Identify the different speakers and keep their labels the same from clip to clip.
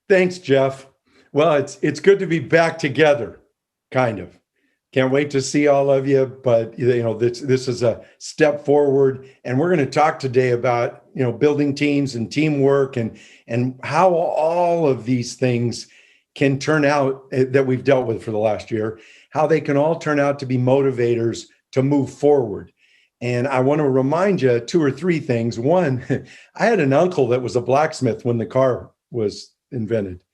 Speaker 1: Thanks, Jeff. Well, it's good to be back together, kind of. Can't wait to see all of you, but this is a step forward, and we're going to talk today about building teams and teamwork and how all of these things can turn out that we've dealt with for the last year, how they can all turn out to be motivators to move forward. And I want to remind you two or three things. One, I had an uncle that was a blacksmith when the car was invented.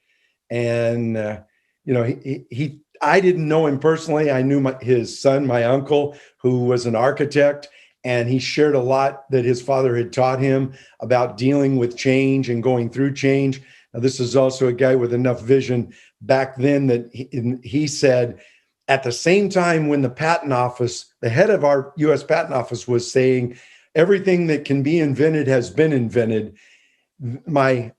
Speaker 1: And he I didn't know him personally. I knew his son, my uncle, who was an architect, and he shared a lot that his father had taught him about dealing with change and going through change. Now, this is also a guy with enough vision back then that he said, at the same time when the patent office, the head of our US patent office, was saying everything that can be invented has been invented, my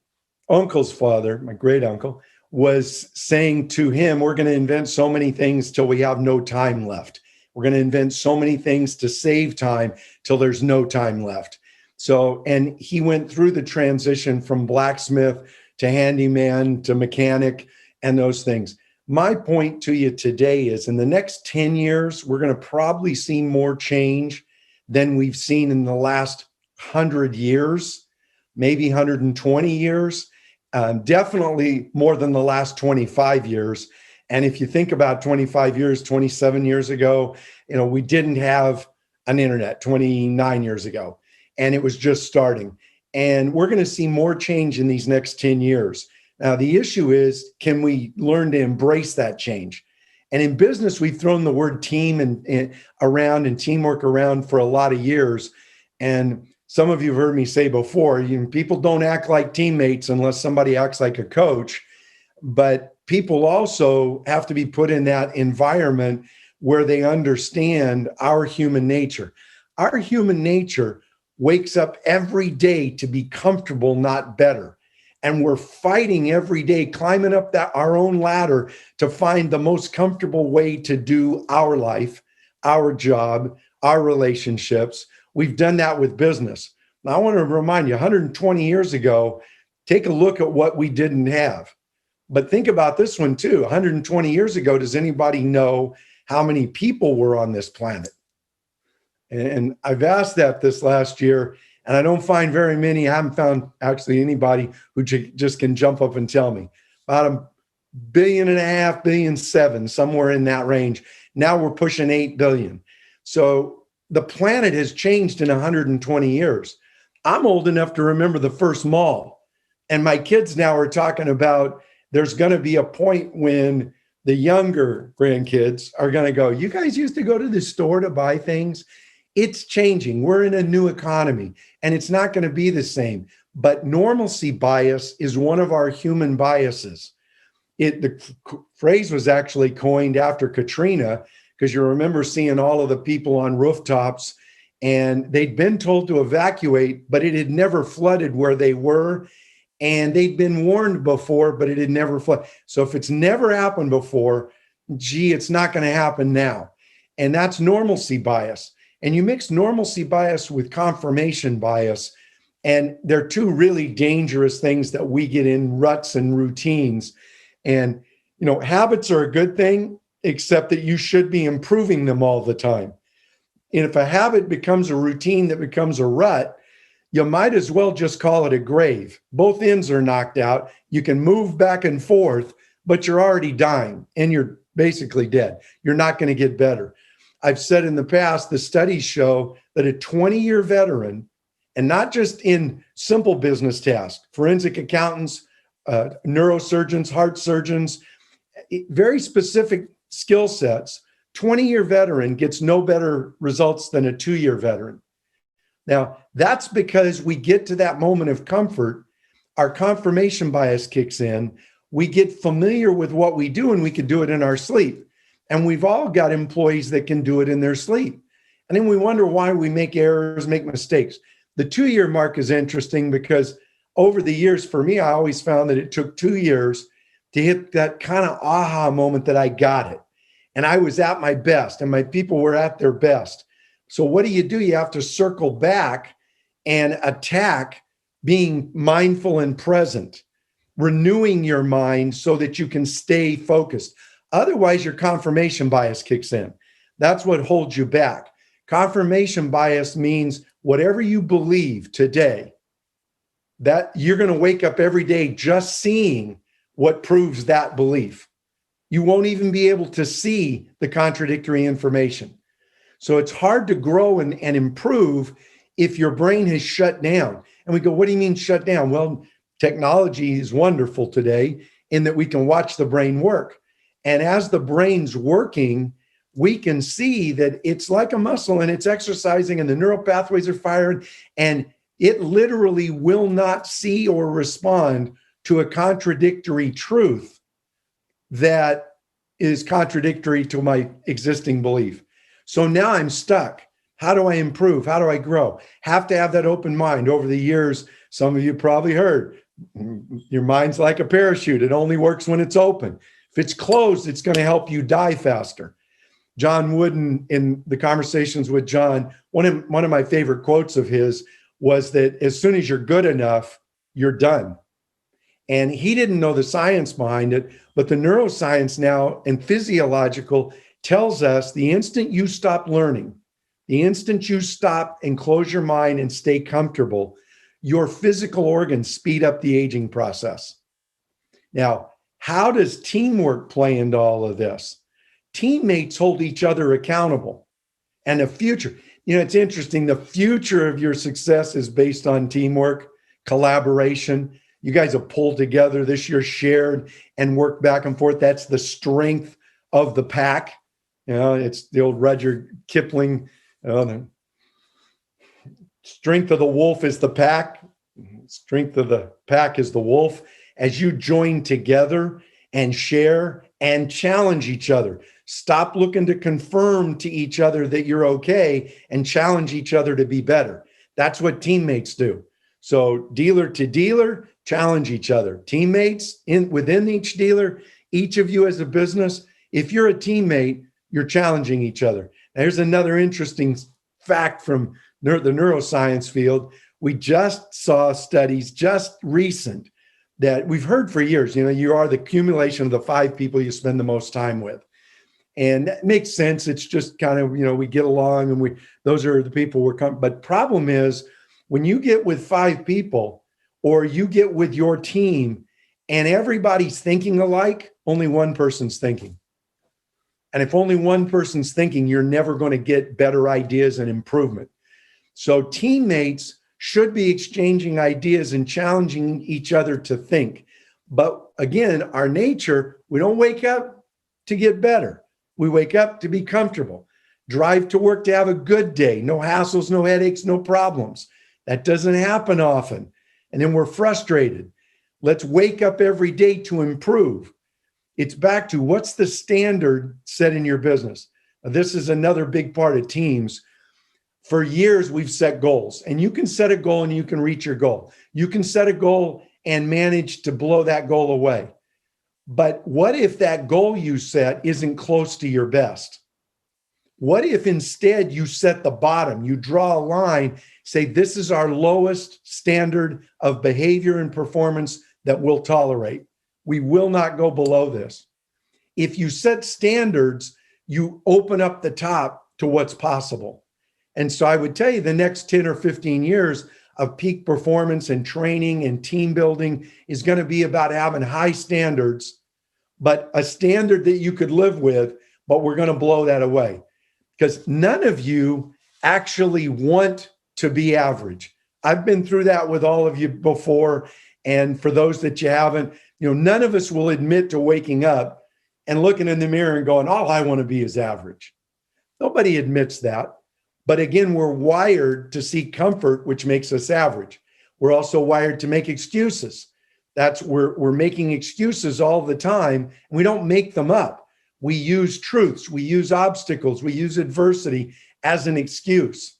Speaker 1: uncle's father, my great uncle, was saying to him, we're going to invent so many things till we have no time left. We're going to invent so many things to save time till there's no time left. So, and he went through the transition from blacksmith to handyman to mechanic and those things. My point to you today is in the next 10 years, we're going to probably see more change than we've seen in the last 100 years, maybe 120 years. Definitely more than the last 25 years. And if you think about 25 years, 27 years ago, we didn't have an internet 29 years ago, and it was just starting. And we're going to see more change in these next 10 years. Now, the issue is, can we learn to embrace that change? And in business, we've thrown the word team and around and teamwork around for a lot of years. And some of you have heard me say before, people don't act like teammates unless somebody acts like a coach, but people also have to be put in that environment where they understand our human nature. Our human nature wakes up every day to be comfortable, not better. And we're fighting every day, climbing up our own ladder to find the most comfortable way to do our life, our job, our relationships. We've done that with business. Now, I want to remind you, 120 years ago, take a look at what we didn't have. But think about this one too. 120 years ago, does anybody know how many people were on this planet? And I've asked that this last year, and I don't find very many. I haven't found actually anybody who just can jump up and tell me. About 1.5 billion, 1.7 billion, somewhere in that range. Now we're pushing 8 billion. So the planet has changed in 120 years. I'm old enough to remember the first mall. And my kids now are talking about there's going to be a point when the younger grandkids are going to go, you guys used to go to the store to buy things? It's changing. We're in a new economy, and it's not going to be the same. But normalcy bias is one of our human biases. The phrase was actually coined after Katrina, because you remember seeing all of the people on rooftops, and they'd been told to evacuate, but it had never flooded where they were. And they'd been warned before, but it had never flooded. So if it's never happened before, it's not going to happen now. And that's normalcy bias. And you mix normalcy bias with confirmation bias, and they're two really dangerous things that we get in ruts and routines. And, habits are a good thing, except that you should be improving them all the time. And if a habit becomes a routine that becomes a rut, you might as well just call it a grave. Both ends are knocked out. You can move back and forth, but you're already dying and you're basically dead. You're not going to get better. I've said in the past, the studies show that a 20-year veteran, and not just in simple business tasks, forensic accountants, neurosurgeons, heart surgeons, very specific skill sets, 20-year veteran gets no better results than a 2-year veteran. Now, that's because we get to that moment of comfort, our confirmation bias kicks in, we get familiar with what we do, and we can do it in our sleep. And we've all got employees that can do it in their sleep. And then we wonder why we make errors, make mistakes. The 2-year mark is interesting because over the years, for me, I always found that it took 2 years to hit that kind of aha moment that I got it. And I was at my best, and my people were at their best. So what do? You have to circle back and attack being mindful and present. renewing your mind so that you can stay focused. Otherwise, your confirmation bias kicks in. That's what holds you back. Confirmation bias means whatever you believe today, that you're going to wake up every day just seeing what proves that belief. You won't even be able to see the contradictory information. So it's hard to grow and improve if your brain has shut down. And we go, what do you mean shut down? Well, technology is wonderful today in that we can watch the brain work. And as the brain's working, we can see that it's like a muscle and it's exercising and the neural pathways are firing, and it literally will not see or respond to a contradictory truth that is contradictory to my existing belief. So now I'm stuck. How do I improve? How do I grow? Have to have that open mind. Over the years, some of you probably heard, your mind's like a parachute. It only works when it's open. If it's closed, it's going to help you die faster. John Wooden, in the Conversations with John, one of my favorite quotes of his was that as soon as you're good enough, you're done. And he didn't know the science behind it, but the neuroscience now and physiological tells us the instant you stop learning, the instant you stop and close your mind and stay comfortable, your physical organs speed up the aging process. Now, how does teamwork play into all of this? Teammates hold each other accountable. And the future, it's interesting. The future of your success is based on teamwork, collaboration. You guys have pulled together this year, shared and worked back and forth. That's the strength of the pack. It's the old Rudyard Kipling. The strength of the wolf is the pack. Strength of the pack is the wolf. As you join together and share and challenge each other, stop looking to confirm to each other that you're okay and challenge each other to be better. That's what teammates do. So dealer to dealer, challenge each other. Teammates within each dealer, each of you as a business, if you're a teammate, you're challenging each other. Now, here's another interesting fact from the neuroscience field. We just saw studies just recent that we've heard for years. You are the accumulation of the 5 people you spend the most time with. And that makes sense. It's just kind of, we get along and those are the people we're coming. But problem is when you get with 5 people or you get with your team and everybody's thinking alike, only one person's thinking. And if only one person's thinking, you're never going to get better ideas and improvement. So teammates should be exchanging ideas and challenging each other to think. But again, our nature, we don't wake up to get better. We wake up to be comfortable, drive to work to have a good day, no hassles, no headaches, no problems. That doesn't happen often. And then we're frustrated. Let's wake up every day to improve. It's back to what's the standard set in your business. Now, this is another big part of teams. For years, we've set goals, and you can set a goal and you can reach your goal. You can set a goal and manage to blow that goal away. But what if that goal you set isn't close to your best? What if instead you set the bottom, you draw a line, say, this is our lowest standard of behavior and performance that we'll tolerate. We will not go below this. If you set standards, you open up the top to what's possible. And so I would tell you the next 10 or 15 years of peak performance and training and team building is going to be about having high standards, but a standard that you could live with, but we're going to blow that away because none of you actually want to be average. I've been through that with all of you before. And for those that you haven't, none of us will admit to waking up and looking in the mirror and going, all I want to be is average. Nobody admits that. But again, we're wired to seek comfort, which makes us average. We're also wired to make excuses. We're making excuses all the time, and we don't make them up. We use truths, we use obstacles, we use adversity as an excuse.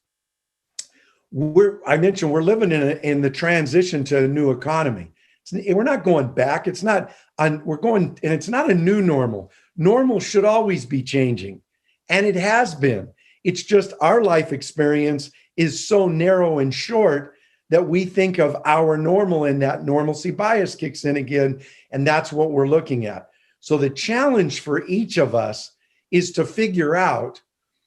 Speaker 1: I mentioned we're living in the transition to a new economy. We're not going back. It's not a new normal. Normal should always be changing, and it has been. It's just our life experience is so narrow and short that we think of our normal, and that normalcy bias kicks in again. And that's what we're looking at. So the challenge for each of us is to figure out,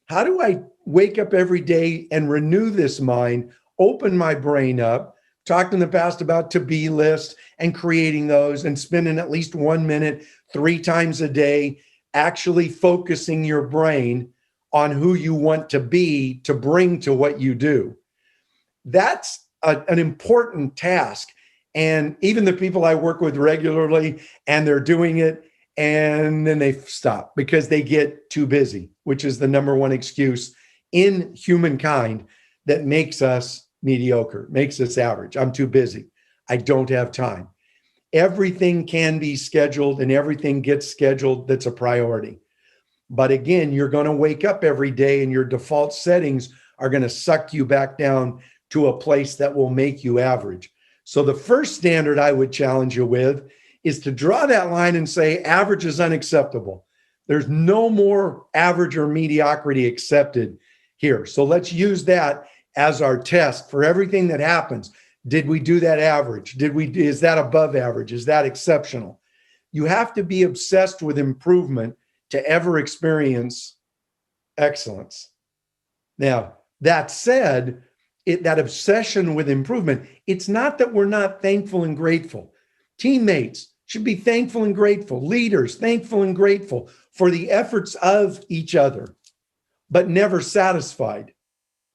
Speaker 1: how do I wake up every day and renew this mind, open my brain up, talked in the past about to-be list and creating those and spending at least 1 minute 3 times a day, actually focusing your brain on who you want to be to bring to what you do. That's an important task. And even the people I work with regularly, and they're doing it, and then they stop because they get too busy, which is the number one excuse in humankind that makes us mediocre, makes us average. I'm too busy. I don't have time. Everything can be scheduled, and everything gets scheduled that's a priority. But again, you're going to wake up every day and your default settings are going to suck you back down to a place that will make you average. So the first standard I would challenge you with is to draw that line and say average is unacceptable. There's no more average or mediocrity accepted here. So let's use that as our test for everything that happens. Did we do that average? Is that above average? Is that exceptional? You have to be obsessed with improvement to ever experience excellence. Now, that said, that obsession with improvement, it's not that we're not thankful and grateful. Teammates should be thankful and grateful. Leaders, thankful and grateful for the efforts of each other, but never satisfied.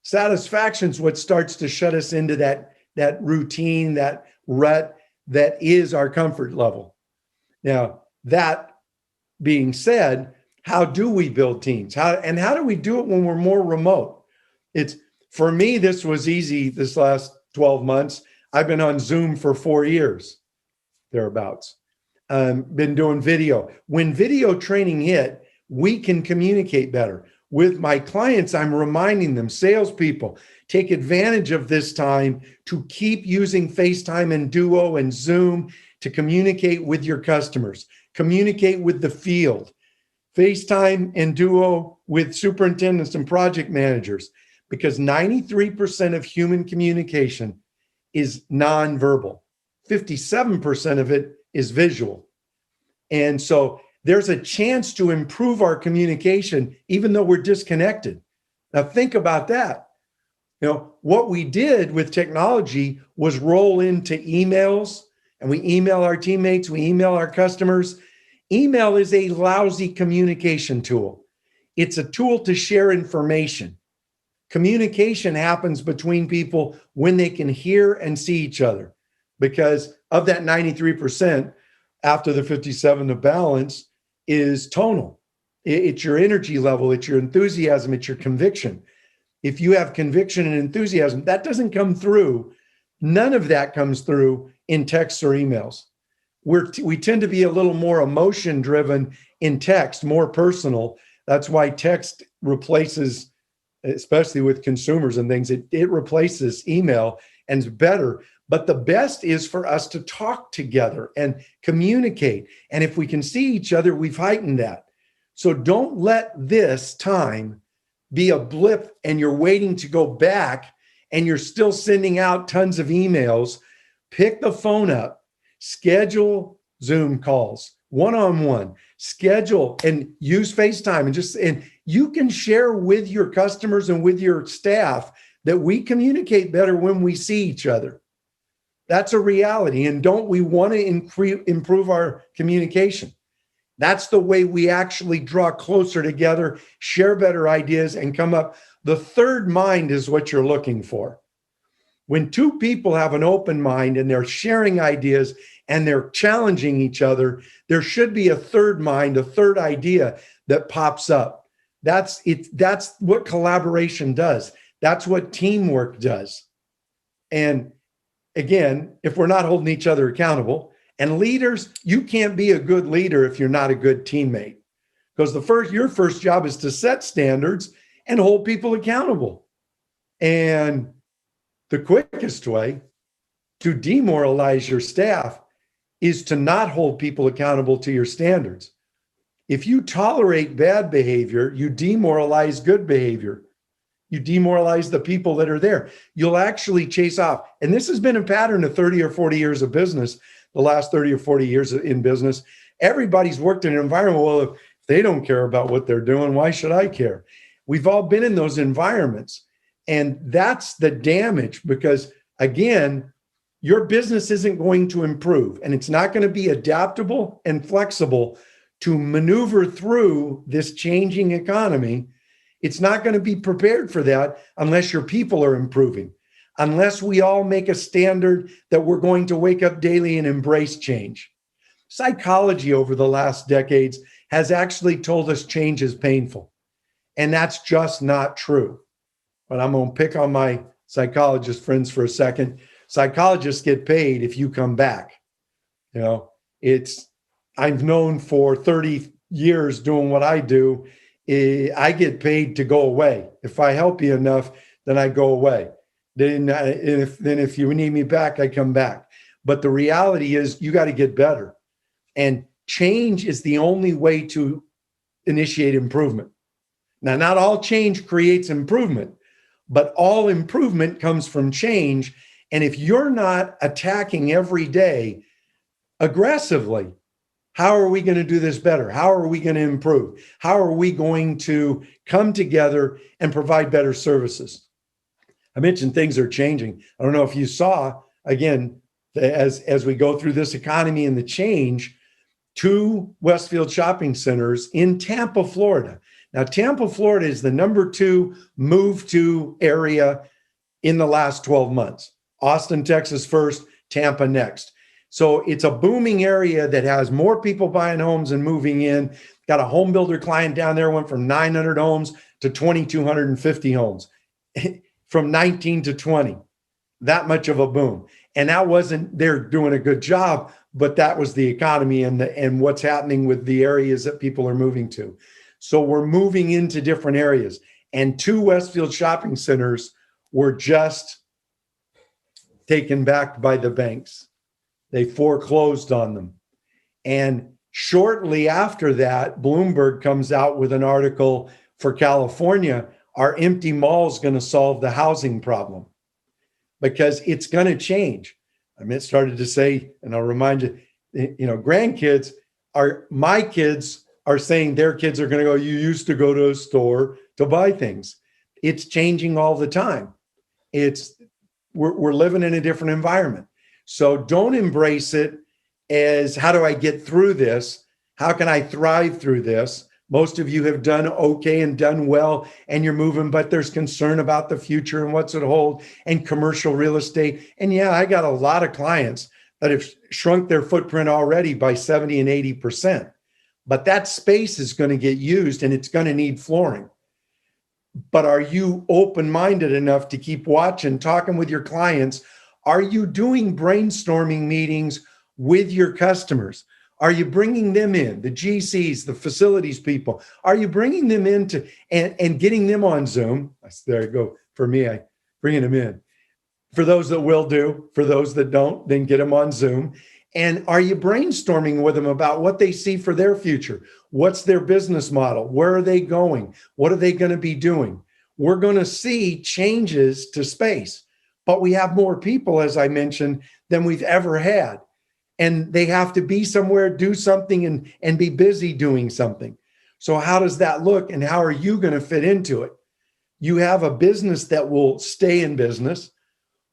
Speaker 1: Satisfaction is what starts to shut us into that routine, that rut that is our comfort level. Now, that being said, how do we build teams? How do we do it when we're more remote? For me, this was easy this last 12 months. I've been on Zoom for 4 years, thereabouts. Been doing video. When video training hit, we can communicate better. With my clients, I'm reminding them, salespeople, take advantage of this time to keep using FaceTime and Duo and Zoom to communicate with your customers, communicate with the field, FaceTime and Duo with superintendents and project managers, because 93% of human communication is nonverbal. 57% of it is visual. And so there's a chance to improve our communication, even though we're disconnected. Now, think about that. What we did with technology was roll into emails, and we email our teammates, we email our customers. Email is a lousy communication tool. It's a tool to share information. Communication happens between people when they can hear and see each other. Because of that 93%, after the 57, the balance is tonal. It's your energy level, it's your enthusiasm, it's your conviction. If you have conviction and enthusiasm, that doesn't come through. None of that comes through in texts or emails. We tend to be a little more emotion driven in text, more personal. That's why text replaces, especially with consumers and things, it replaces email and is better. But the best is for us to talk together and communicate. And if we can see each other, we've heightened that. So don't let this time be a blip and you're waiting to go back and you're still sending out tons of emails. Pick the phone up, schedule Zoom calls, one-on-one, schedule and use FaceTime and you can share with your customers and with your staff that we communicate better when we see each other. That's a reality. And don't we want to improve our communication? That's the way we actually draw closer together, share better ideas, and come up. The third mind is what you're looking for. When two people have an open mind and they're sharing ideas and they're challenging each other, there should be a third mind, a third idea that pops up. That's what collaboration does. That's what teamwork does. And again, if we're not holding each other accountable, and leaders, you can't be a good leader if you're not a good teammate, because your first job is to set standards and hold people accountable. And the quickest way to demoralize your staff is to not hold people accountable to your standards. If you tolerate bad behavior, you demoralize good behavior. you demoralize the people that are there. You'll actually chase off. And this has been a pattern of 30 or 40 years of business, the last 30 or 40 years in business. Everybody's worked in an environment. Well, if they don't care about what they're doing, why should I care? We've all been in those environments. And that's the damage, because again, your business isn't going to improve, and it's not going to be adaptable and flexible to maneuver through this changing economy. It's not going to be prepared for that unless your people are improving, unless we all make a standard that we're going to wake up daily and embrace change. Psychology over the last decades has actually told us change is painful, and that's just not true. But I'm going to pick on my psychologist friends for a second. Psychologists get paid if you come back. I've known for 30 years doing what I do, I get paid to go away. If I help you enough, then I go away. Then if you need me back, I come back. But the reality is you got to get better. And change is the only way to initiate improvement. Now, not all change creates improvement, but all improvement comes from change. And if you're not attacking every day aggressively, how are we going to do this better? How are we going to improve? How are we going to come together and provide better services? I mentioned things are changing. I don't know if you saw, again, as we go through this economy and the change, 2 Westfield shopping centers in Tampa, Florida. Now, Tampa, Florida is the number 2 move to area in the last 12 months. Austin, Texas first, Tampa next. So it's a booming area that has more people buying homes and moving in. Got a home builder client down there, went from 900 homes to 2,250 homes from 19 to 20. That much of a boom. And that wasn't, they're doing a good job, but that was the economy and what's happening with the areas that people are moving to. So we're moving into different areas. And 2 Westfield shopping centers were just taken back by the banks. They foreclosed on them. And shortly after that, Bloomberg comes out with an article for California, are empty malls going to solve the housing problem? Because it's going to change. I started to say, and I'll remind you, my kids are saying their kids are going to go, you used to go to a store to buy things. It's changing all the time. We're living in a different environment. So don't embrace it as, how do I get through this? How can I thrive through this? Most of you have done okay and done well, and you're moving, but there's concern about the future and what's it hold, and commercial real estate. And yeah, I got a lot of clients that have shrunk their footprint already by 70 and 80%. But that space is going to get used and it's going to need flooring. But are you open-minded enough to keep watching, talking with your clients? Are you doing brainstorming meetings with your customers? Are you bringing them in, the GCs, the facilities people? Are you bringing them in and getting them on Zoom? There you go. For me, I bringing them in. For those that will do, for those that don't, then get them on Zoom. And are you brainstorming with them about what they see for their future? What's their business model? Where are they going? What are they going to be doing? We're going to see changes to space, but we have more people, as I mentioned, than we've ever had. And they have to be somewhere, do something, and be busy doing something. So how does that look, and how are you going to fit into it? You have a business that will stay in business,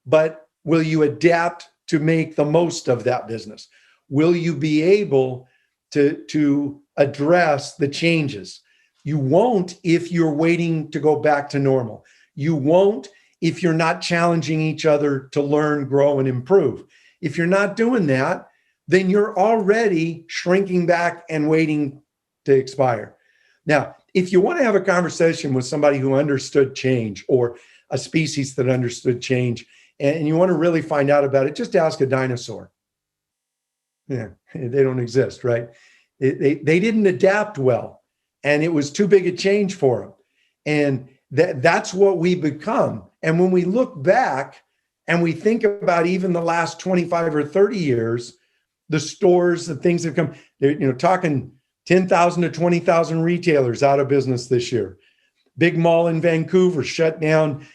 Speaker 1: but will you adapt to make the most of that business? Will you be able to address the changes? You won't if you're waiting to go back to normal. You won't if you're not challenging each other to learn, grow, and improve. If you're not doing that, then you're already shrinking back and waiting to expire. Now, if you want to have a conversation with somebody who understood change, or a species that understood change, and you want to really find out about it, just ask a dinosaur. Yeah, they don't exist, right? They didn't adapt well, and it was too big a change for them. And that's what we become. And when we look back and we think about even the last 25 or 30 years, the stores, the things that come, talking 10,000 to 20,000 retailers out of business this year. Big mall in Vancouver shut down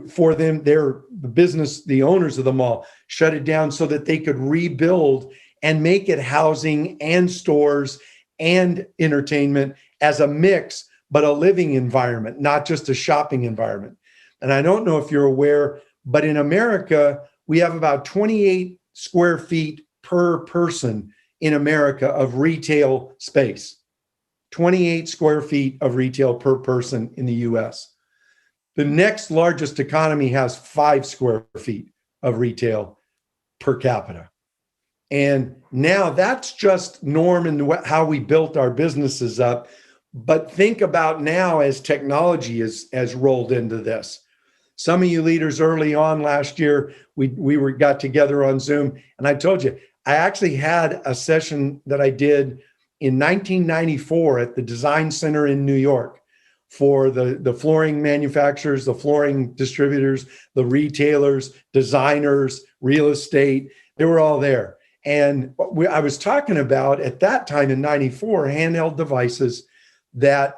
Speaker 1: for them, the business, the owners of the mall shut it down so that they could rebuild and make it housing and stores and entertainment as a mix, but a living environment, not just a shopping environment. And I don't know if you're aware, but in America, we have about 28 square feet per person in America of retail space. 28 square feet of retail per person in the US. The next largest economy has 5 square feet of retail per capita. And now that's just norm in how we built our businesses up. But think about now as technology has rolled into this. Some of you leaders early on last year, we got together on Zoom, and I told you, I actually had a session that I did in 1994 at the Design Center in New York for the flooring manufacturers, the flooring distributors, the retailers, designers, real estate. They were all there. And I was talking about at that time in 94, handheld devices that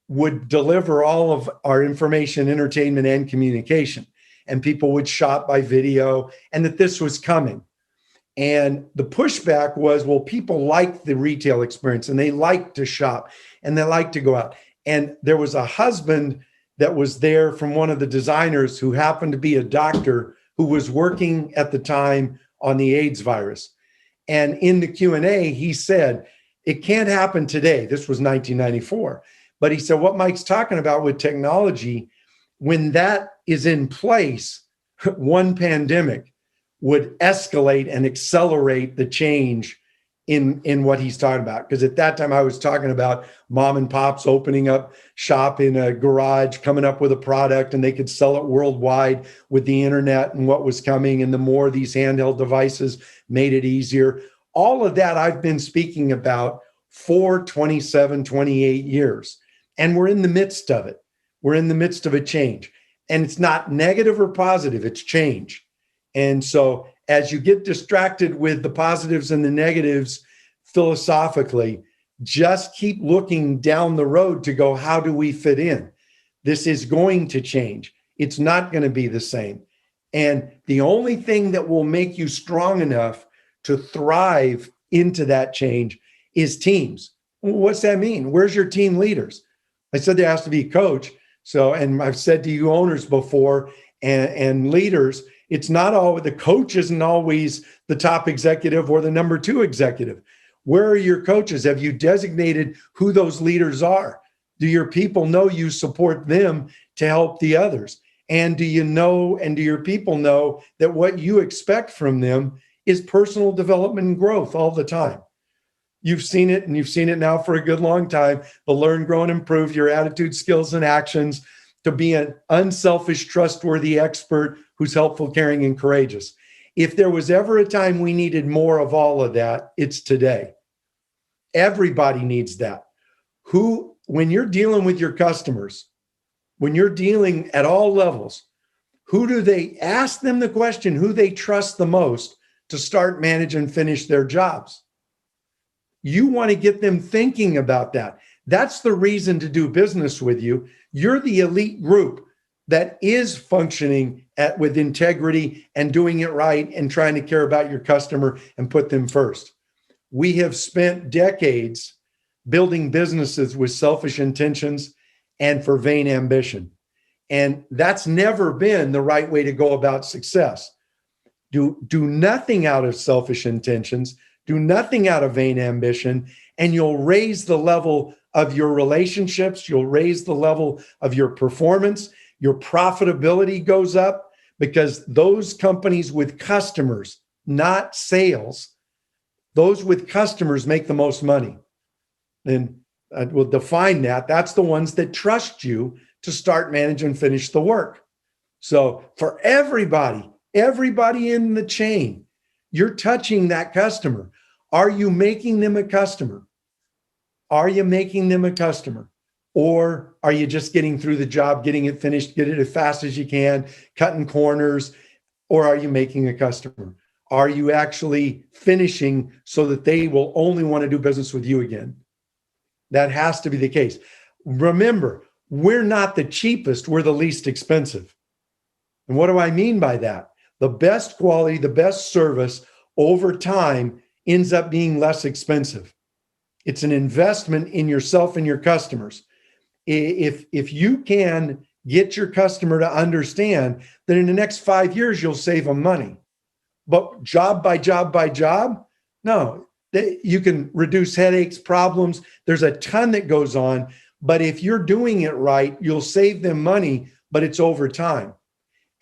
Speaker 1: would deliver all of our information, entertainment, and communication. And people would shop by video, and that this was coming. And the pushback was, well, people like the retail experience and they like to shop and they like to go out. And there was a husband that was there from one of the designers who happened to be a doctor who was working at the time on the AIDS virus. And in the Q&A, he said, it can't happen today. This was 1994. But he said, what Mike's talking about with technology, when that is in place, one pandemic would escalate and accelerate the change in what he's talking about. Because at that time, I was talking about mom and pops opening up shop in a garage, coming up with a product, and they could sell it worldwide with the internet and what was coming. And the more these handheld devices made it easier. All of that I've been speaking about for 27, 28 years. And we're in the midst of it. We're in the midst of a change. And it's not negative or positive, it's change. And so as you get distracted with the positives and the negatives philosophically, just keep looking down the road to go, how do we fit in? This is going to change. It's not going to be the same. And the only thing that will make you strong enough to thrive into that change is teams. What's that mean? Where's your team leaders? I said there has to be a coach. So, and I've said to you owners before and leaders, it's not always, the coach isn't always the top executive or the number 2 executive. Where are your coaches? Have you designated who those leaders are? Do your people know you support them to help the others? And do you know, and do your people know that what you expect from them is personal development and growth all the time? You've seen it, and you've seen it now for a good long time. The learn, grow, and improve your attitude, skills, and actions to be an unselfish, trustworthy expert who's helpful, caring, and courageous. If there was ever a time we needed more of all of that, it's today. Everybody needs that. When you're dealing with your customers, when you're dealing at all levels, who do they ask them the question, who they trust the most to start, manage, and finish their jobs? You want to get them thinking about that. That's the reason to do business with you. You're the elite group that is functioning with integrity and doing it right and trying to care about your customer and put them first. We have spent decades building businesses with selfish intentions and for vain ambition. And that's never been the right way to go about success. Do nothing out of selfish intentions, do nothing out of vain ambition, and you'll raise the level of your relationships, you'll raise the level of your performance, your profitability goes up, because those companies with customers, not sales, those with customers make the most money. And we'll define that. That's the ones that trust you to start, manage, and finish the work. So for everybody in the chain, you're touching that customer. Are you making them a customer? Are you making them a customer? Or are you just getting through the job, getting it finished, get it as fast as you can, cutting corners? Or are you making a customer? Are you actually finishing so that they will only want to do business with you again? That has to be the case. Remember, we're not the cheapest, we're the least expensive. And what do I mean by that? The best quality, the best service over time ends up being less expensive. It's an investment in yourself and your customers. If you can get your customer to understand that in the next 5 years, you'll save them money. But job by job by job, no, you can reduce headaches, problems. There's a ton that goes on. But if you're doing it right, you'll save them money, but it's over time.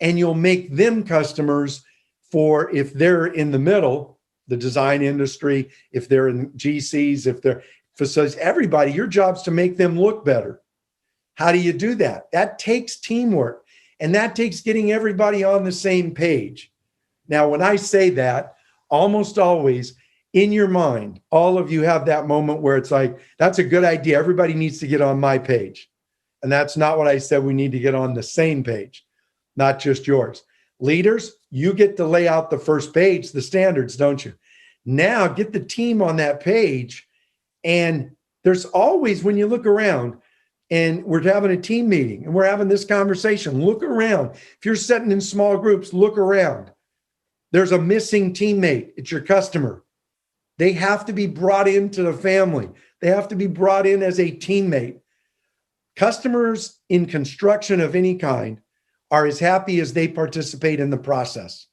Speaker 1: And you'll make them customers for if they're in the middle, the design industry, if they're in GCs, if they're facilities, everybody, your job's to make them look better. How do you do that? That takes teamwork, and that takes getting everybody on the same page. Now, when I say that, almost always in your mind, all of you have that moment where it's like, that's a good idea. Everybody needs to get on my page. And that's not what I said. We need to get on the same page, not just yours. Leaders, you get to lay out the first page, the standards, don't you? Now get the team on that page. And there's always, when you look around, and we're having a team meeting and we're having this conversation, look around. If you're sitting in small groups, look around. There's a missing teammate. It's your customer. They have to be brought into the family. They have to be brought in as a teammate. Customers in construction of any kind are as happy as they participate in the process.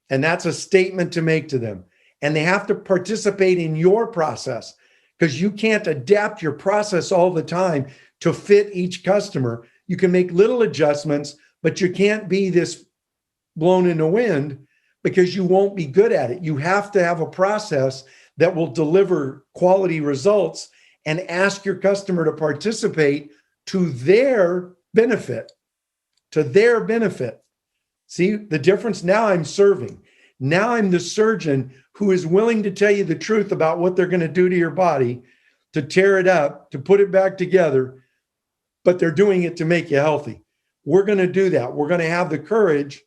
Speaker 1: And that's a statement to make to them. And they have to participate in your process, because you can't adapt your process all the time to fit each customer. You can make little adjustments, but you can't be this blown in the wind, because you won't be good at it. You have to have a process that will deliver quality results and ask your customer to participate to their benefit, See the difference? Now I'm serving. Now I'm the surgeon who is willing to tell you the truth about what they're going to do to your body, to tear it up, to put it back together, but they're doing it to make you healthy. We're going to do that. We're going to have the courage,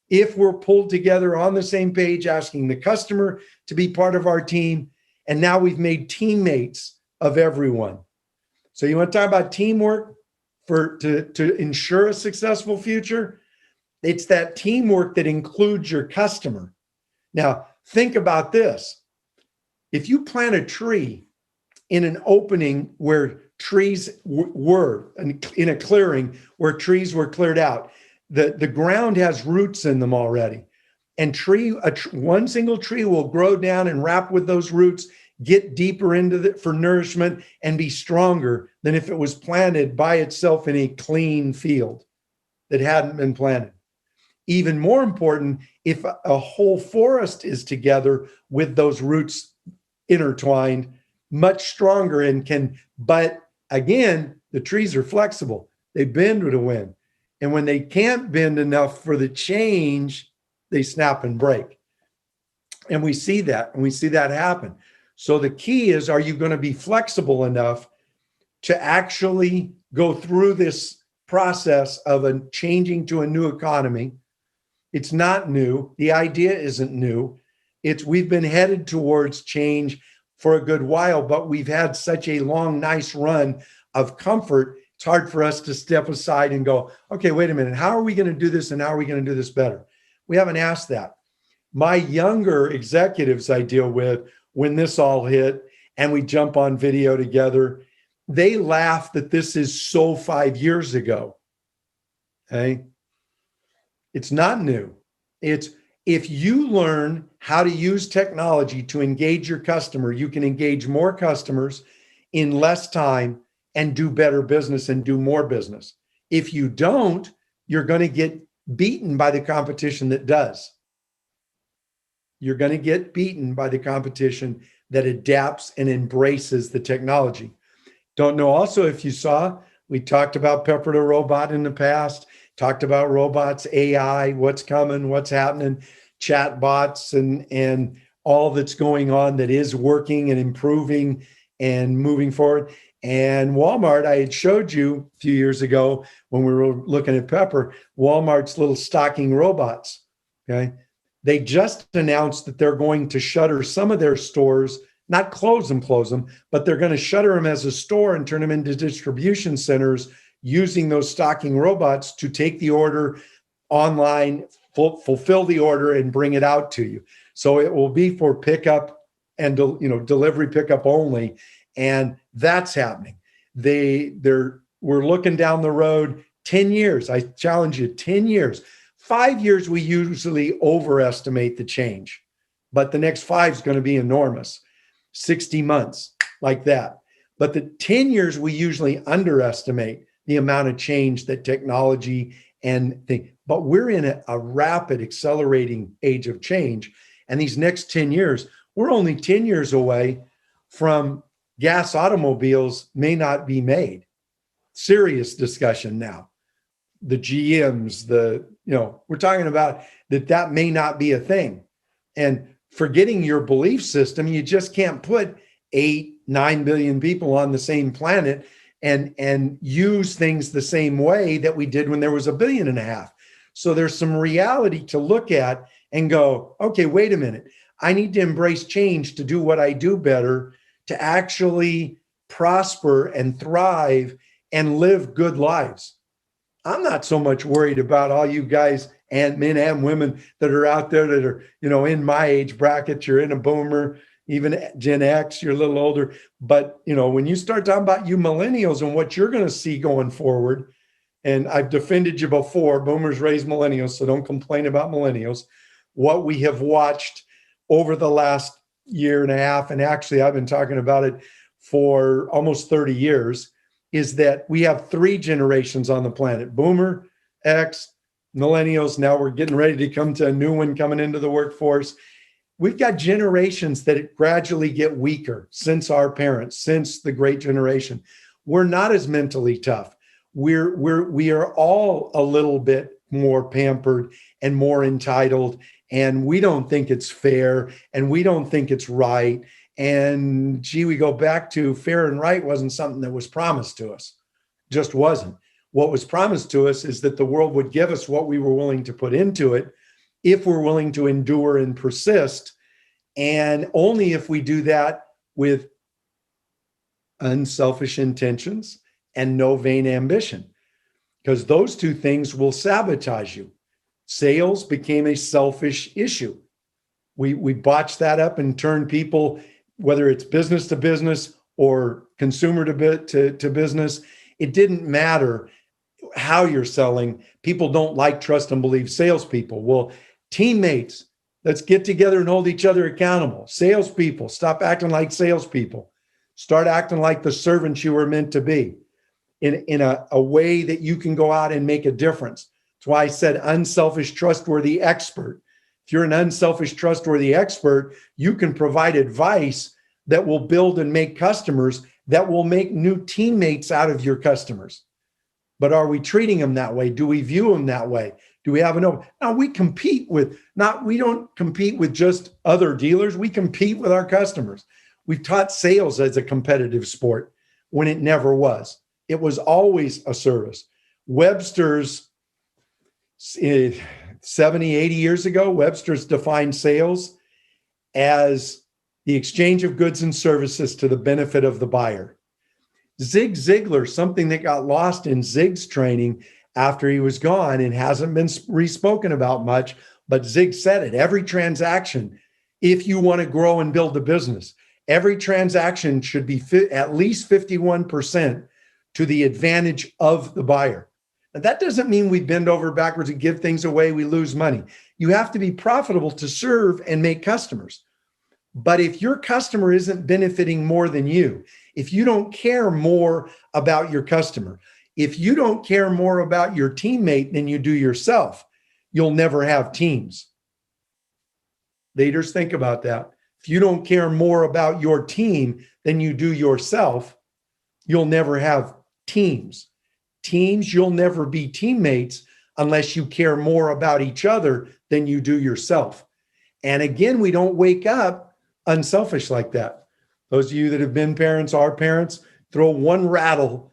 Speaker 1: if we're pulled together on the same page, asking the customer to be part of our team. And now we've made teammates of everyone. So you want to talk about teamwork to ensure a successful future? It's that teamwork that includes your customer. Now, think about this. If you plant a tree in an opening where trees were, in a clearing where trees were cleared out, the ground has roots in them already. And one single tree will grow down and wrap with those roots, get deeper into for nourishment, and be stronger than if it was planted by itself in a clean field that hadn't been planted. Even more important, if a whole forest is together with those roots intertwined, much stronger and but again, the trees are flexible. They bend with the wind. And when they can't bend enough for the change, they snap and break. And we see that happen. So the key is, are you going to be flexible enough to actually go through this process of changing to a new economy? It's not new. The idea isn't new. We've been headed towards change for a good while, but we've had such a long, nice run of comfort. It's hard for us to step aside and go, okay, wait a minute. How are we going to do this? And how are we going to do this better? We haven't asked that. My younger executives I deal with, when this all hit and we jump on video together, they laugh that this is so 5 years ago. Okay. It's not new. It's if you learn how to use technology to engage your customer, you can engage more customers in less time and do better business and do more business. If you don't, you're going to get beaten by the competition that does. You're going to get beaten by the competition that adapts and embraces the technology. Don't know also if you saw, we talked about Pepper the Robot in the past, talked about robots, AI, what's coming, what's happening, chat bots, and all that's going on that is working and improving and moving forward. And Walmart, I had showed you a few years ago when we were looking at Pepper, Walmart's little stocking robots, okay? They just announced that they're going to shutter some of their stores not close them, but they're going to shutter them as a store and turn them into distribution centers using those stocking robots to take the order online, fulfill the order, and bring it out to you. So it will be for pickup and delivery pickup only, and that's happening. We're looking down the road 10 years. I challenge you, 10 years. 5 years, we usually overestimate the change, but the next 5 is going to be enormous. 60 months, like that. But the 10 years, we usually underestimate the amount of change that technology and thing. But we're in a rapid, accelerating age of change. And these next 10 years, we're only 10 years away from gas automobiles may not be made. Serious discussion now. The GMs, we're talking about that may not be a thing. And forgetting your belief system, you just can't put 8-9 billion people on the same planet and use things the same way that we did when there was 1.5 billion. So there's some reality to look at and go, okay, wait a minute. I need to embrace change to do what I do better, to actually prosper and thrive and live good lives. I'm not so much worried about all you guys and men and women that are out there that are, in my age bracket. You're in a boomer, even Gen X, you're a little older. But, when you start talking about you millennials and what you're going to see going forward, and I've defended you before, boomers raise millennials, so don't complain about millennials. What we have watched over the last year and a half, and actually I've been talking about it for almost 30 years, is that we have 3 generations on the planet: boomer, X, millennials. Now we're getting ready to come to a new one coming into the workforce. We've got generations that gradually get weaker since our parents, since the great generation. We're not as mentally tough. We are all a little bit more pampered and more entitled, and we don't think it's fair, and we don't think it's right. And we go back to fair and right wasn't something that was promised to us. Just wasn't. What was promised to us is that the world would give us what we were willing to put into it, if we're willing to endure and persist, and only if we do that with unselfish intentions and no vain ambition, because those 2 things will sabotage you. Sales became a selfish issue. We botched that up and turned people, whether it's business to business or consumer to business, it didn't matter how you're selling. People don't like, trust, and believe salespeople. Well, teammates, let's get together and hold each other accountable. Salespeople, stop acting like salespeople. Start acting like the servants you were meant to be, in a way that you can go out and make a difference. That's why I said unselfish, trustworthy expert. If you're an unselfish, trustworthy expert, you can provide advice that will build and make customers, that will make new teammates out of your customers. But are we treating them that way? Do we view them that way? Do we have an open? Now we don't compete with just other dealers. We compete with our customers. We've taught sales as a competitive sport when it never was. It was always a service. Webster's 70, 80 years ago, Webster's defined sales as the exchange of goods and services to the benefit of the buyer. Zig Ziglar, something that got lost in Zig's training after he was gone and hasn't been re-spoken about much, but Zig said it. Every transaction, if you want to grow and build a business, every transaction should be at least 51% to the advantage of the buyer. Now, that doesn't mean we bend over backwards and give things away, we lose money. You have to be profitable to serve and make customers. But if your customer isn't benefiting more than you, if you don't care more about your customer, if you don't care more about your teammate than you do yourself, you'll never have teams. Leaders, think about that. If you don't care more about your team than you do yourself, you'll never have teams. Teams, you'll never be teammates unless you care more about each other than you do yourself. And again, we don't wake up unselfish like that. Those of you that have been parents, are parents, throw one rattle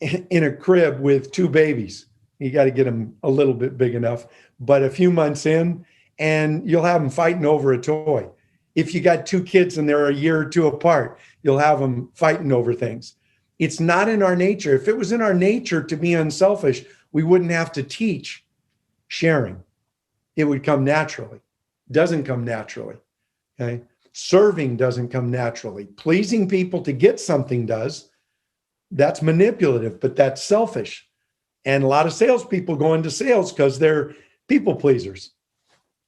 Speaker 1: in a crib with 2 babies. You got to get them a little bit big enough, but a few months in, and you'll have them fighting over a toy. If you got two kids and they're a year or two apart, you'll have them fighting over things. It's not in our nature. If it was in our nature to be unselfish, we wouldn't have to teach sharing. It would come naturally. It doesn't come naturally. Okay. Serving doesn't come naturally. Pleasing people to get something does. That's manipulative, but that's selfish. And a lot of salespeople go into sales because they're people pleasers.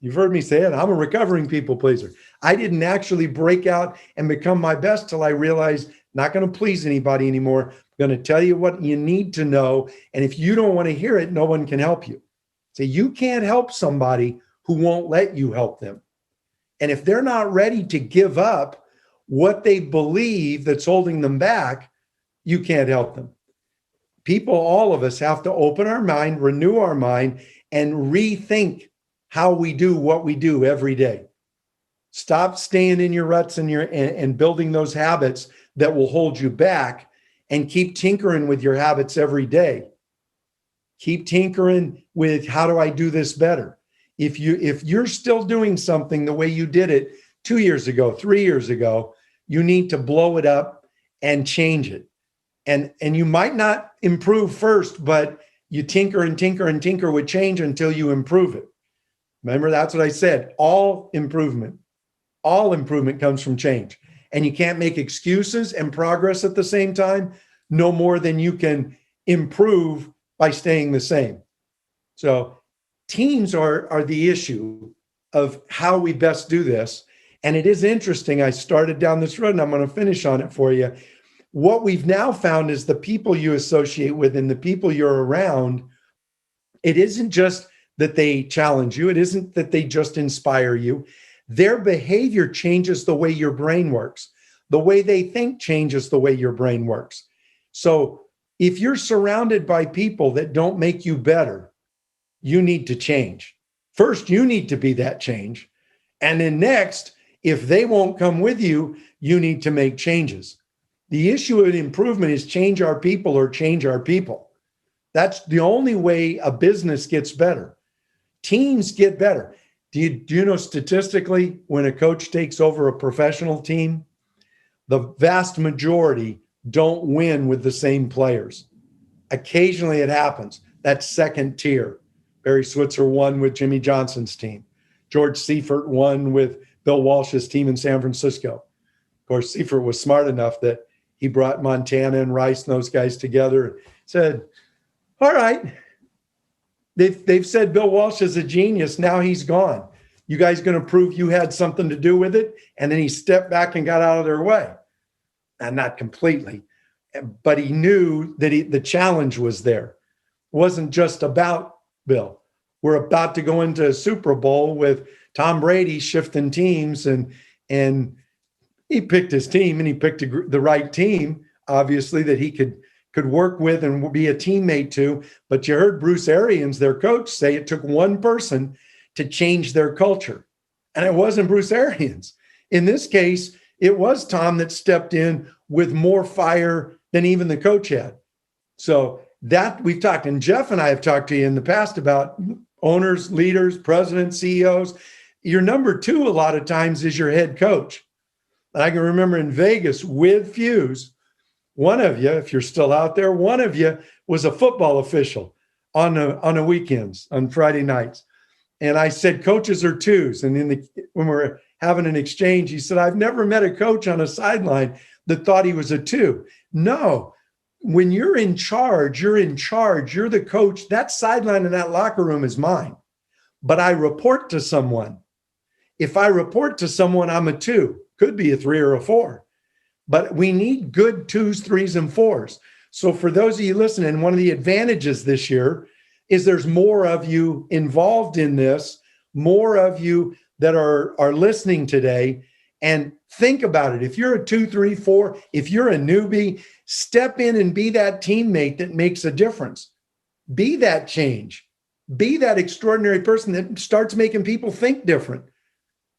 Speaker 1: You've heard me say it. I'm a recovering people pleaser. I didn't actually break out and become my best till I realized not going to please anybody anymore. I'm going to tell you what you need to know. And if you don't want to hear it, no one can help you. So you can't help somebody who won't let you help them. And if they're not ready to give up what they believe that's holding them back, you can't help them. People, all of us, have to open our mind, renew our mind, and rethink how we do what we do every day. Stop staying in your ruts and building those habits that will hold you back, and keep tinkering with your habits every day. Keep tinkering with, how do I do this better? If you're still doing something the way you did it 2 years ago, 3 years ago, you need to blow it up and change it. And you might not improve first, but you tinker and tinker and tinker with change until you improve it. Remember, that's what I said. All improvement comes from change. And you can't make excuses and progress at the same time, no more than you can improve by staying the same. So teams are the issue of how we best do this. And it is interesting. I started down this road and I'm going to finish on it for you. What we've now found is the people you associate with and the people you're around, it isn't just that they challenge you. It isn't that they just inspire you. Their behavior changes the way your brain works. The way they think changes the way your brain works. So if you're surrounded by people that don't make you better, you need to change. First, you need to be that change. And then next, if they won't come with you, you need to make changes. The issue of improvement is change our people or change our people. That's the only way a business gets better. Teams get better. Do you know statistically, when a coach takes over a professional team, the vast majority don't win with the same players. Occasionally it happens. That's second tier. Barry Switzer won with Jimmy Johnson's team. George Seifert won with Bill Walsh's team in San Francisco. Of course, Seifert was smart enough that he brought Montana and Rice and those guys together and said, all right, they've said Bill Walsh is a genius. Now he's gone. You guys going to prove you had something to do with it? And then he stepped back and got out of their way. And not completely, but he knew that the challenge was there. It wasn't just about Bill. We're about to go into a Super Bowl with Tom Brady shifting teams, and he picked his team, and he picked the right team, obviously, that he could work with and be a teammate to. But you heard Bruce Arians, their coach, say it took one person to change their culture. And it wasn't Bruce Arians. In this case, it was Tom that stepped in with more fire than even the coach had. So that we've talked, and Jeff and I have talked to you in the past about owners, leaders, presidents, CEOs. Your number two a lot of times is your head coach. And I can remember in Vegas with Fuse, one of you, if you're still out there, one of you was a football official on the weekends, on Friday nights. And I said, coaches are twos. And when we're having an exchange, he said, I've never met a coach on a sideline that thought he was a two. No, when you're in charge, you're in charge. You're the coach. That sideline in that locker room is mine. But I report to someone. If I report to someone, I'm a two. Could be a three or a four. But we need good twos, threes, and fours. So for those of you listening, one of the advantages this year is there's more of you involved in this, more of you that are listening today. And think about it. If you're a 2, 3, 4, if you're a newbie, step in and be that teammate that makes a difference. Be that change. Be that extraordinary person that starts making people think different.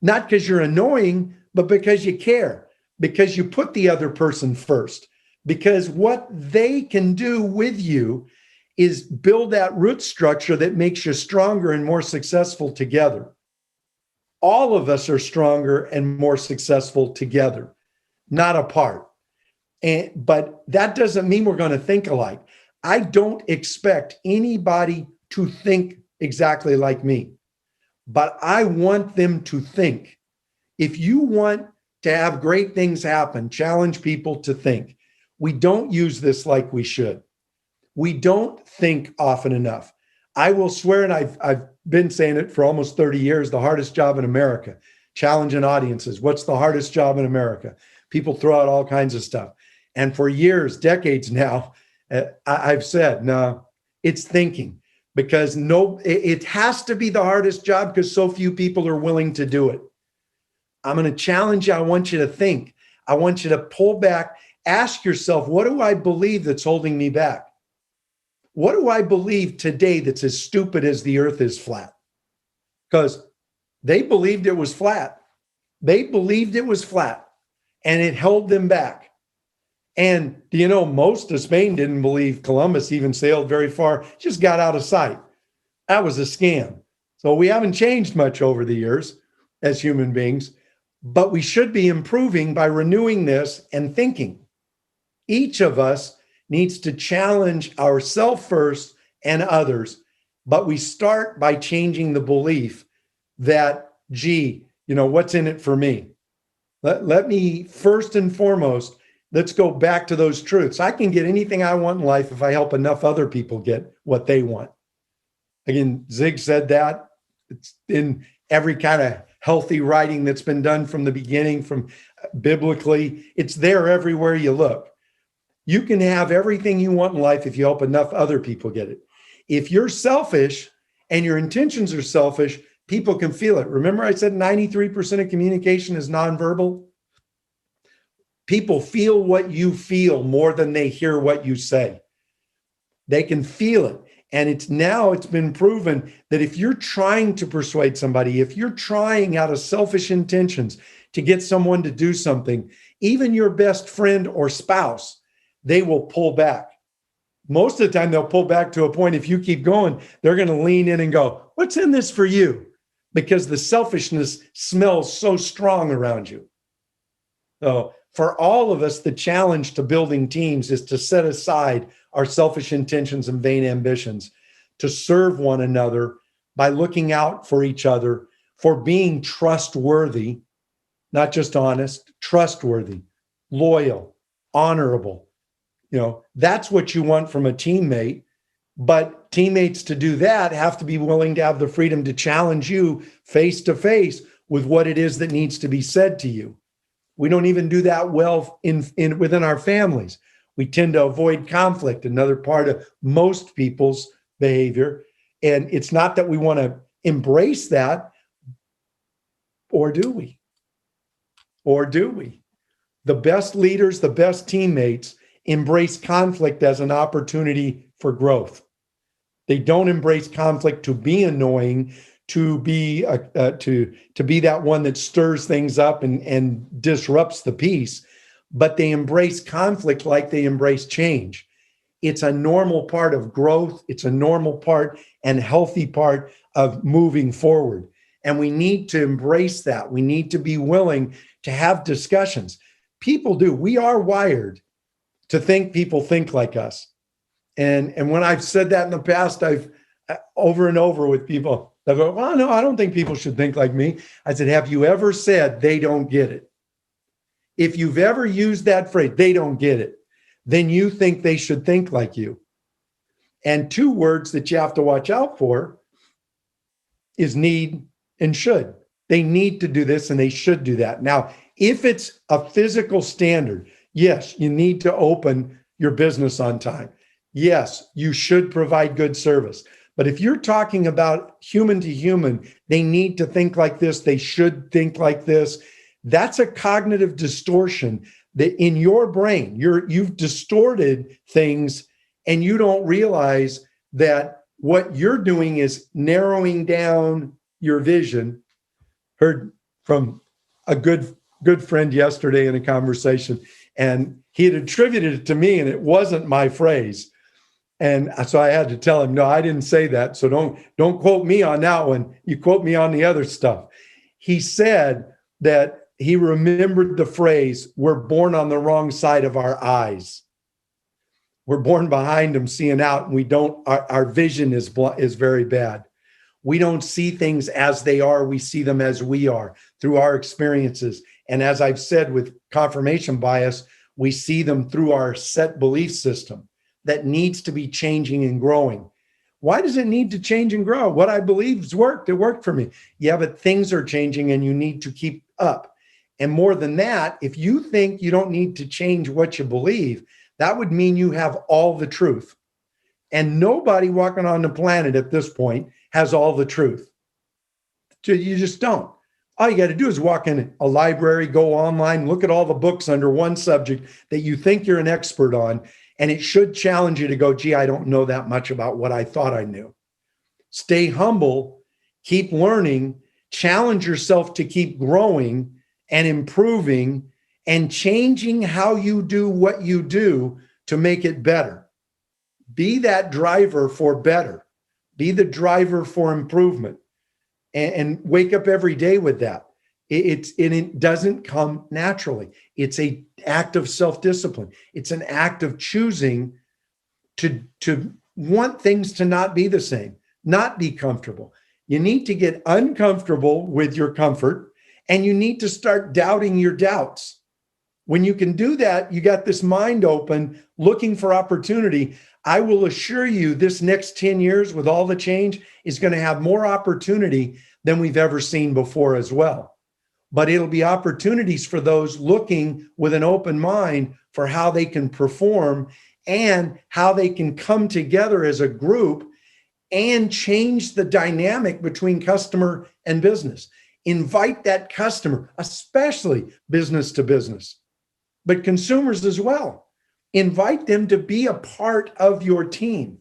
Speaker 1: Not because you're annoying, but because you care, because you put the other person first, because what they can do with you is build that root structure that makes you stronger and more successful together. all of us are stronger and more successful together, not apart. But that doesn't mean we're going to think alike. I don't expect anybody to think exactly like me, but I want them to think. If you want to have great things happen, challenge people to think. We don't use this like we should. We don't think often enough. I will swear, and I've been saying it for almost 30 years, the hardest job in America, challenging audiences. What's the hardest job in America? People throw out all kinds of stuff. And for years, decades now, I've said, no, it's thinking, because it has to be the hardest job because so few people are willing to do it. I'm going to challenge you. I want you to think. I want you to pull back. Ask yourself, what do I believe that's holding me back? What do I believe today that's as stupid as the earth is flat? Because they believed it was flat. They believed it was flat, and it held them back. And most of Spain didn't believe Columbus even sailed very far, just got out of sight. That was a scam. So we haven't changed much over the years as human beings, but we should be improving by renewing this and thinking. Each of us needs to challenge ourselves first and others, but we start by changing the belief that, what's in it for me? Let me first and foremost, let's go back to those truths. I can get anything I want in life if I help enough other people get what they want. Again, Zig said that. It's in every kind of healthy writing that's been done from the beginning, from biblically. It's there everywhere you look. You can have everything you want in life if you help enough other people get it. If you're selfish and your intentions are selfish, people can feel it. Remember I said 93% of communication is nonverbal? People feel what you feel more than they hear what you say. They can feel it. And it's been proven that if you're trying to persuade somebody, if you're trying out of selfish intentions to get someone to do something, even your best friend or spouse, they will pull back. Most of the time, they'll pull back to a point. If you keep going, they're going to lean in and go, what's in this for you? Because the selfishness smells so strong around you. So for all of us, the challenge to building teams is to set aside our selfish intentions and vain ambitions, to serve one another by looking out for each other, for being trustworthy, not just honest, trustworthy, loyal, honorable. That's what you want from a teammate. But teammates to do that have to be willing to have the freedom to challenge you face to face with what it is that needs to be said to you. We don't even do that well within our families. We tend to avoid conflict, another part of most people's behavior. And it's not that we want to embrace that, or do we? Or do we? The best leaders, the best teammates embrace conflict as an opportunity for growth. They don't embrace conflict to be annoying, to be that one that stirs things up and disrupts the peace, but they embrace conflict like they embrace change. It's a normal part of growth. It's a normal part and healthy part of moving forward. And we need to embrace that. We need to be willing to have discussions. People do. We are wired to think people think like us. And when I've said that in the past, I've over and over with people, they go, well, no, I don't think people should think like me. I said, have you ever said they don't get it? If you've ever used that phrase, they don't get it, then you think they should think like you. And two words that you have to watch out for is need and should. They need to do this and they should do that. Now, if it's a physical standard, yes, you need to open your business on time. Yes, you should provide good service. But if you're talking about human to human, they need to think like this, they should think like this. That's a cognitive distortion that in your brain, you've distorted things and you don't realize that what you're doing is narrowing down your vision. Heard from a good friend yesterday in a conversation, and he had attributed it to me, and it wasn't my phrase. And so I had to tell him, no, I didn't say that. So don't quote me on that one. You quote me on the other stuff. he said that he remembered the phrase, we're born on the wrong side of our eyes. We're born behind them seeing out, and we don't, our vision is very bad. We don't see things as they are. We see them as we are through our experiences. And as I've said with confirmation bias, we see them through our set belief system that needs to be changing and growing. Why does it need to change and grow? What I believe has worked. It worked for me. Yeah, but things are changing and you need to keep up. And more than that, if you think you don't need to change what you believe, that would mean you have all the truth. And nobody walking on the planet at this point has all the truth. You just don't. All you got to do is walk in a library, go online, look at all the books under one subject that you think you're an expert on, and it should challenge you to go, gee, I don't know that much about what I thought I knew. Stay humble, keep learning, challenge yourself to keep growing and improving and changing how you do what you do to make it better. Be that driver for better. Be the driver for improvement, and wake up every day with that. It doesn't come naturally. It's an act of self-discipline. It's an act of choosing to want things to not be the same, not be comfortable. You need to get uncomfortable with your comfort, and you need to start doubting your doubts. When you can do that, you got this mind open, looking for opportunity. I will assure you this next 10 years with all the change is going to have more opportunity than we've ever seen before as well. But it'll be opportunities for those looking with an open mind for how they can perform and how they can come together as a group and change the dynamic between customer and business. Invite that customer, especially business to business, but consumers as well. Invite them to be a part of your team.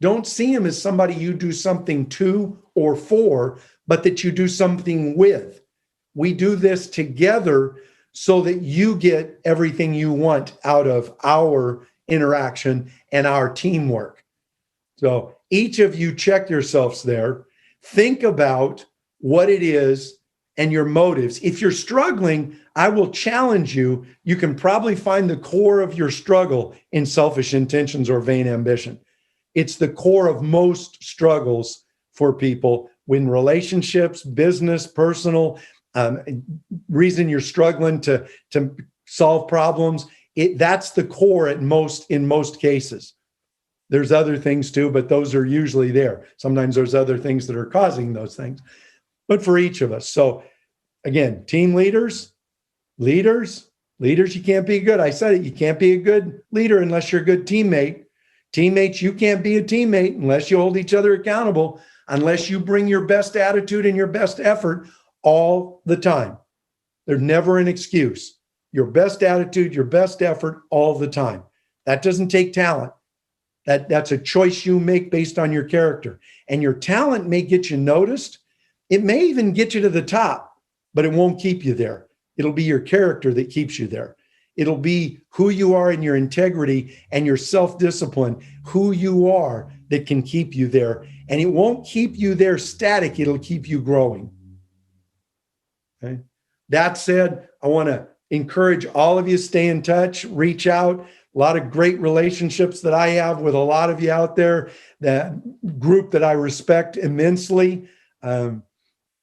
Speaker 1: Don't see them as somebody you do something to or for, but that you do something with. We do this together so that you get everything you want out of our interaction and our teamwork. So each of you check yourselves there. Think about what it is and your motives. If you're struggling, I will challenge you. You can probably find the core of your struggle in selfish intentions or vain ambition. It's the core of most struggles for people when relationships, business, personal, reason you're struggling to solve problems. That's the core in most cases. There's other things too, but those are usually there. Sometimes there's other things that are causing those things. But for each of us. So again, team leaders, you can't be good. I said it, you can't be a good leader unless you're a good teammate. Teammates, you can't be a teammate unless you hold each other accountable, unless you bring your best attitude and your best effort all the time. There's never an excuse. Your best attitude, your best effort all the time. That doesn't take talent. That's a choice you make based on your character. And your talent may get you noticed. It may even get you to the top, but it won't keep you there. It'll be your character that keeps you there. It'll be who you are and your integrity and your self-discipline, who you are that can keep you there. And it won't keep you there static. It'll keep you growing. Okay. That said, I want to encourage all of you, stay in touch, reach out. A lot of great relationships that I have with a lot of you out there, that group that I respect immensely.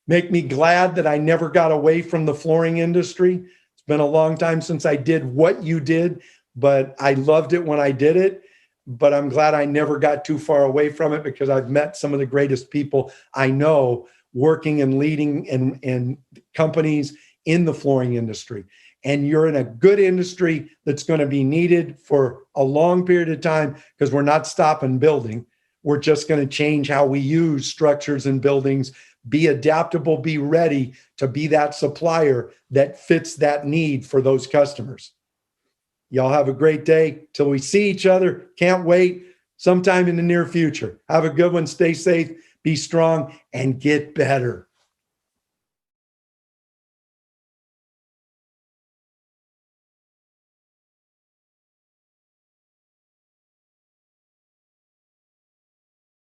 Speaker 1: Make me glad that I never got away from the flooring industry. It's been a long time since I did what you did, but I loved it when I did it. But I'm glad I never got too far away from it because I've met some of the greatest people I know working and leading and companies in the flooring industry. And you're in a good industry that's going to be needed for a long period of time because we're not stopping building. We're just going to change how we use structures and buildings, be adaptable, be ready to be that supplier that fits that need for those customers. Y'all have a great day till we see each other. Can't wait sometime in the near future. Have a good one. Stay safe, be strong, and get better.